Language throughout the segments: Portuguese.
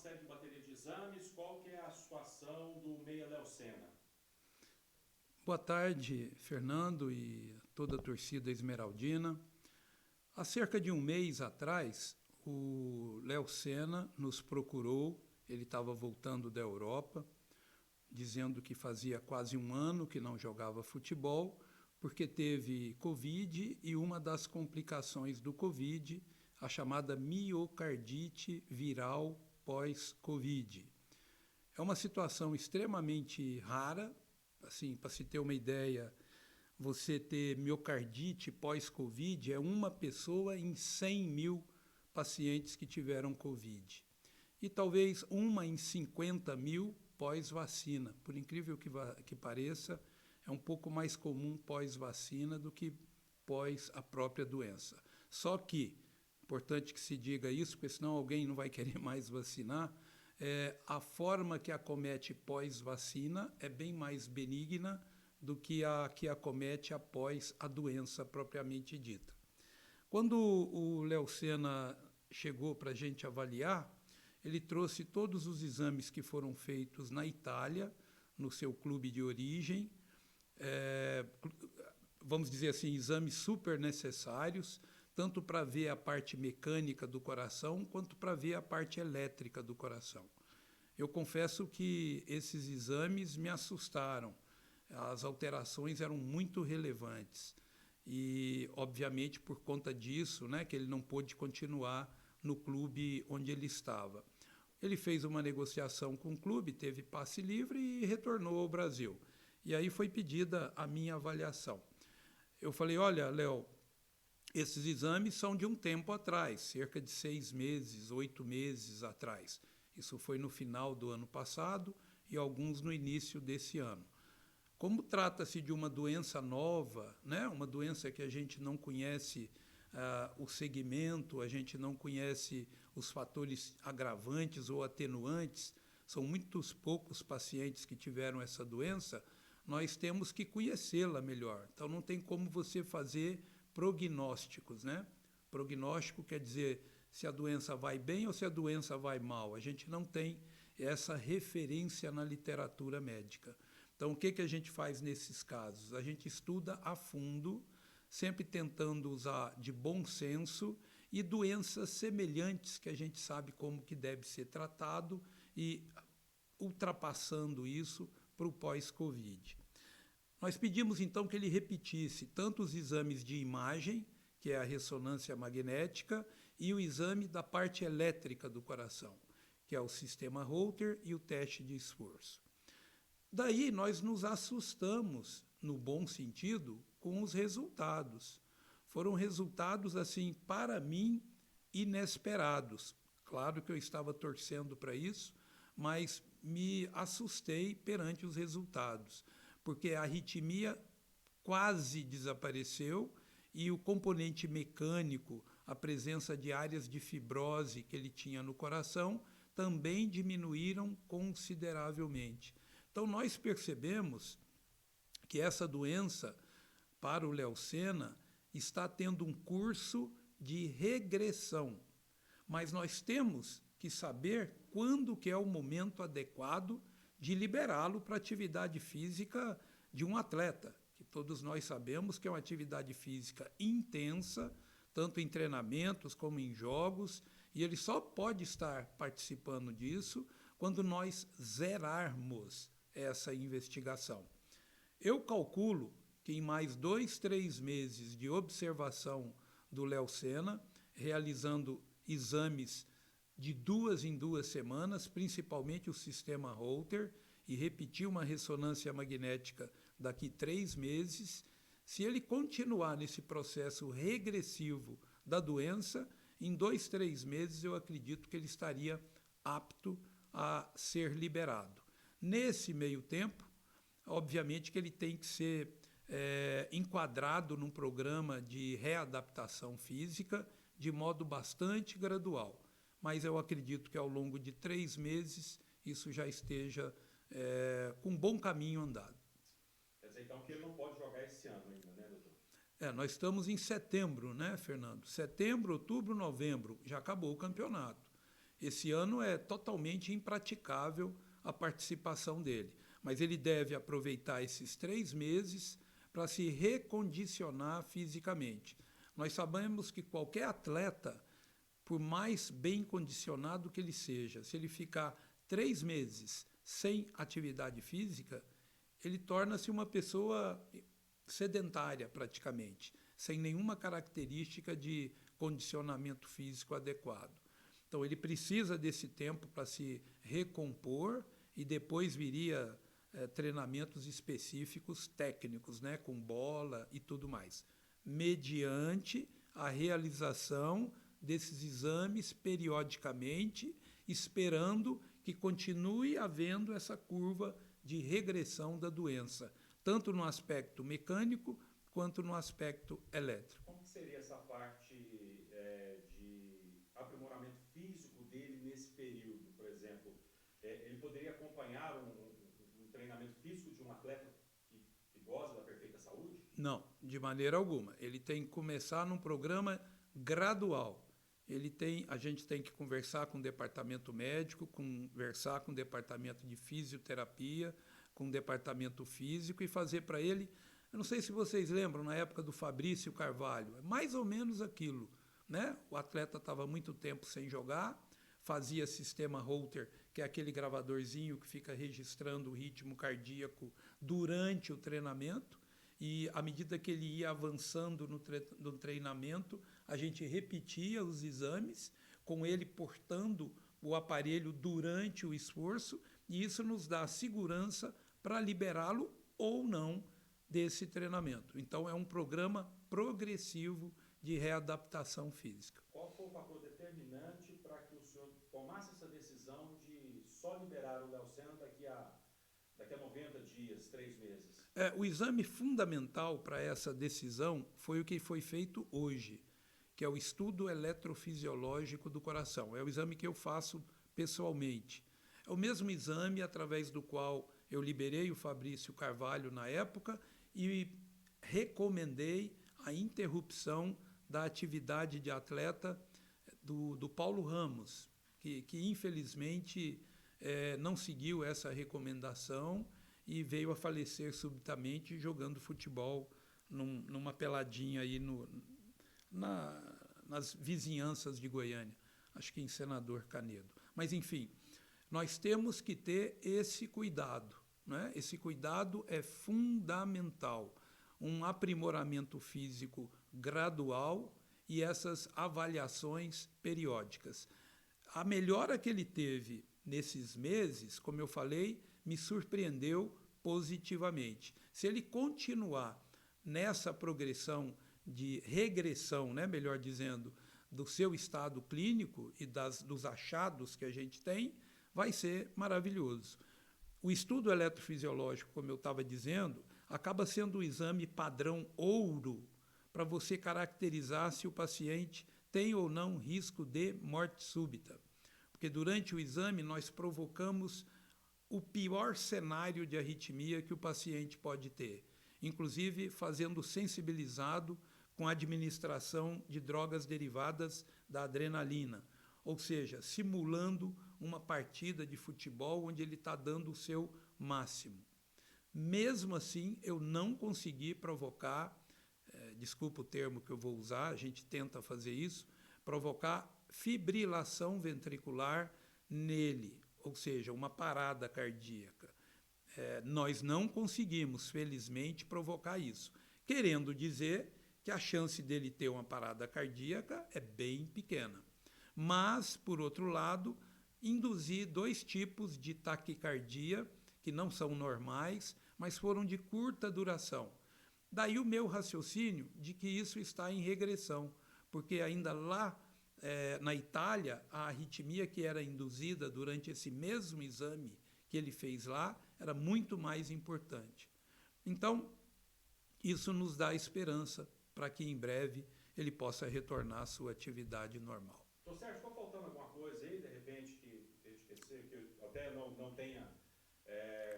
série de bateria de exames. Qual que é a situação do meia Léo Senna? Boa tarde, Fernando e toda a torcida esmeraldina. Há cerca de um mês atrás, o Léo Senna nos procurou. Ele estava voltando da Europa, dizendo que fazia quase um ano que não jogava futebol, porque teve Covid e uma das complicações do Covid, a chamada miocardite viral pós-Covid. É uma situação extremamente rara. Assim, para se ter uma ideia, você ter miocardite pós-Covid é uma pessoa em 100 mil pacientes que tiveram Covid. E talvez uma em 50 mil pós-vacina. Por incrível que pareça, é um pouco mais comum pós-vacina do que pós a própria doença. Só que, importante que se diga isso, porque senão alguém não vai querer mais vacinar, a forma que acomete pós-vacina é bem mais benigna do que a que acomete após a doença propriamente dita. Quando o Léo Senna chegou para a gente avaliar, ele trouxe todos os exames que foram feitos na Itália, no seu clube de origem, vamos dizer assim, exames super necessários, tanto para ver a parte mecânica do coração, quanto para ver a parte elétrica do coração. Eu confesso que esses exames me assustaram. As alterações eram muito relevantes. E, obviamente, por conta disso, né, que ele não pôde continuar no clube onde ele estava. Ele fez uma negociação com o clube, teve passe livre e retornou ao Brasil. E aí foi pedida a minha avaliação. Eu falei, olha, Léo, esses exames são de um tempo atrás, cerca de 6 meses, 8 meses atrás. Isso foi no final do ano passado e alguns no início desse ano. Como trata-se de uma doença nova, né, uma doença que a gente não conhece o segmento, a gente não conhece os fatores agravantes ou atenuantes, são muitos poucos pacientes que tiveram essa doença, nós temos que conhecê-la melhor. Então não tem como você fazer prognósticos, né? Prognóstico quer dizer se a doença vai bem ou se a doença vai mal. A gente não tem essa referência na literatura médica. Então, o que a gente faz nesses casos? A gente estuda a fundo, sempre tentando usar de bom senso e doenças semelhantes que a gente sabe como que deve ser tratado e ultrapassando isso para o pós-Covid. Nós pedimos, então, que ele repetisse tanto os exames de imagem, que é a ressonância magnética, e o exame da parte elétrica do coração, que é o sistema Holter e o teste de esforço. Daí nós nos assustamos, no bom sentido, com os resultados. Foram resultados, assim, para mim, inesperados. Claro que eu estava torcendo para isso, mas me assustei perante os resultados, porque a arritmia quase desapareceu e o componente mecânico, a presença de áreas de fibrose que ele tinha no coração, também diminuíram consideravelmente. Então, nós percebemos que essa doença, para o Léo Senna, está tendo um curso de regressão. Mas nós temos que saber quando que é o momento adequado de liberá-lo para a atividade física de um atleta, que todos nós sabemos que é uma atividade física intensa, tanto em treinamentos como em jogos, e ele só pode estar participando disso quando nós zerarmos essa investigação. Eu calculo que em mais 2, 3 meses de observação do Léo Senna, realizando exames de 2 em 2 semanas, principalmente o sistema Holter, e repetir uma ressonância magnética daqui 3 meses, se ele continuar nesse processo regressivo da doença, em 2, 3 meses eu acredito que ele estaria apto a ser liberado. Nesse meio tempo, obviamente que ele tem que ser enquadrado num programa de readaptação física de modo bastante gradual. Mas eu acredito que ao longo de 3 meses isso já esteja com um bom caminho andado. Quer dizer, então, que ele não pode jogar esse ano ainda, né, doutor? Nós estamos em setembro, né, Fernando? Setembro, outubro, novembro, já acabou o campeonato. Esse ano é totalmente impraticável a participação dele, mas ele deve aproveitar esses 3 meses para se recondicionar fisicamente. Nós sabemos que qualquer atleta, por mais bem condicionado que ele seja, se ele ficar 3 meses sem atividade física, ele torna-se uma pessoa sedentária praticamente, sem nenhuma característica de condicionamento físico adequado. Então ele precisa desse tempo para se recompor e depois viria treinamentos específicos técnicos, né, com bola e tudo mais, mediante a realização desses exames periodicamente, esperando que continue havendo essa curva de regressão da doença, tanto no aspecto mecânico quanto no aspecto elétrico. Como que seria essa parte de aprimoramento físico dele nesse período, por exemplo? Ele poderia acompanhar um treinamento físico de um atleta que goza da perfeita saúde? Não, de maneira alguma. Ele tem que começar num programa gradual. A gente tem que conversar com o departamento médico, conversar com o departamento de fisioterapia, com o departamento físico e fazer para ele. Eu não sei se vocês lembram, na época do Fabrício Carvalho, é mais ou menos aquilo, né? O atleta estava muito tempo sem jogar, fazia sistema Holter, que é aquele gravadorzinho que fica registrando o ritmo cardíaco durante o treinamento, e à medida que ele ia avançando no treinamento, a gente repetia os exames, com ele portando o aparelho durante o esforço, e isso nos dá segurança para liberá-lo ou não desse treinamento. Então, é um programa progressivo de readaptação física. Qual foi o fator determinante para que o senhor tomasse essa decisão de só liberar o Léo Senna daqui a 90 dias, 3 meses? O exame fundamental para essa decisão foi o que foi feito hoje, que é o estudo eletrofisiológico do coração. É o exame que eu faço pessoalmente. É o mesmo exame através do qual eu liberei o Fabrício Carvalho na época e recomendei a interrupção da atividade de atleta do Paulo Ramos, que infelizmente não seguiu essa recomendação e veio a falecer subitamente jogando futebol numa peladinha aí nas vizinhanças de Goiânia, acho que em Senador Canedo. Mas, enfim, nós temos que ter esse cuidado, né? Esse cuidado é fundamental, um aprimoramento físico gradual e essas avaliações periódicas. A melhora que ele teve nesses meses, como eu falei, me surpreendeu positivamente. Se ele continuar nessa progressão de regressão, né, melhor dizendo, do seu estado clínico e dos achados que a gente tem, vai ser maravilhoso. O estudo eletrofisiológico, como eu estava dizendo, acaba sendo o exame padrão ouro para você caracterizar se o paciente tem ou não risco de morte súbita. Porque durante o exame nós provocamos o pior cenário de arritmia que o paciente pode ter, inclusive fazendo sensibilizado com a administração de drogas derivadas da adrenalina, ou seja, simulando uma partida de futebol onde ele está dando o seu máximo. Mesmo assim, eu não consegui provocar, desculpa o termo que eu vou usar, a gente tenta fazer isso, provocar fibrilação ventricular nele, ou seja, uma parada cardíaca. Nós não conseguimos, felizmente, provocar isso, querendo dizer que a chance dele ter uma parada cardíaca é bem pequena. Mas, por outro lado, induzi 2 tipos de taquicardia que não são normais, mas foram de curta duração. Daí o meu raciocínio de que isso está em regressão, porque ainda lá na Itália, a arritmia que era induzida durante esse mesmo exame que ele fez lá era muito mais importante. Então, isso nos dá esperança para que em breve ele possa retornar à sua atividade normal. Doutor Sérgio, ficou faltando alguma coisa aí, de repente, que eu até não tenha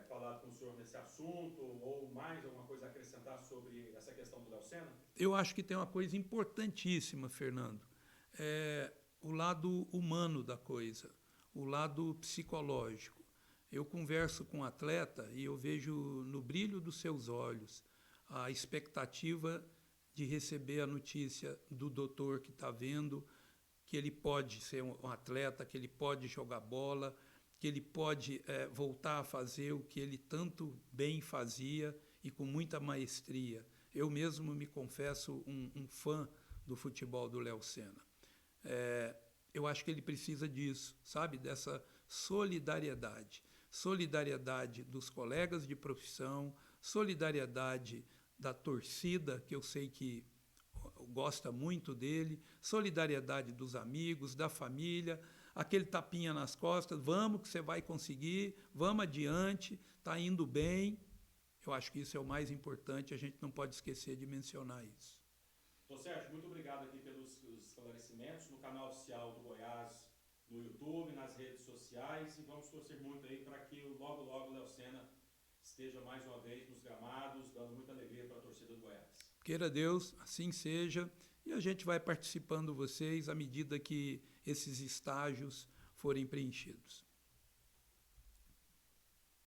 falado com o senhor nesse assunto, ou mais alguma coisa a acrescentar sobre essa questão do Léo Senna? Eu acho que tem uma coisa importantíssima, Fernando. o lado humano da coisa, o lado psicológico. Eu converso com o atleta e eu vejo no brilho dos seus olhos a expectativa de receber a notícia do doutor que está vendo que ele pode ser um atleta, que ele pode jogar bola, que ele pode voltar a fazer o que ele tanto bem fazia e com muita maestria. Eu mesmo me confesso um fã do futebol do Léo Senna. Eu acho que ele precisa disso, sabe? Dessa solidariedade. Solidariedade dos colegas de profissão, solidariedade da torcida, que eu sei que gosta muito dele, solidariedade dos amigos, da família, aquele tapinha nas costas, vamos que você vai conseguir, vamos adiante, está indo bem. Eu acho que isso é o mais importante, a gente não pode esquecer de mencionar isso. Tô, Sérgio, muito obrigado aqui pelos esclarecimentos no canal oficial do Goiás, no YouTube, nas redes sociais, e vamos torcer muito aí para que logo, logo o Léo Senna esteja mais uma vez nos gramados, dando muita alegria para a torcida do Goiás. Queira Deus, assim seja, e a gente vai participando vocês à medida que esses estágios forem preenchidos.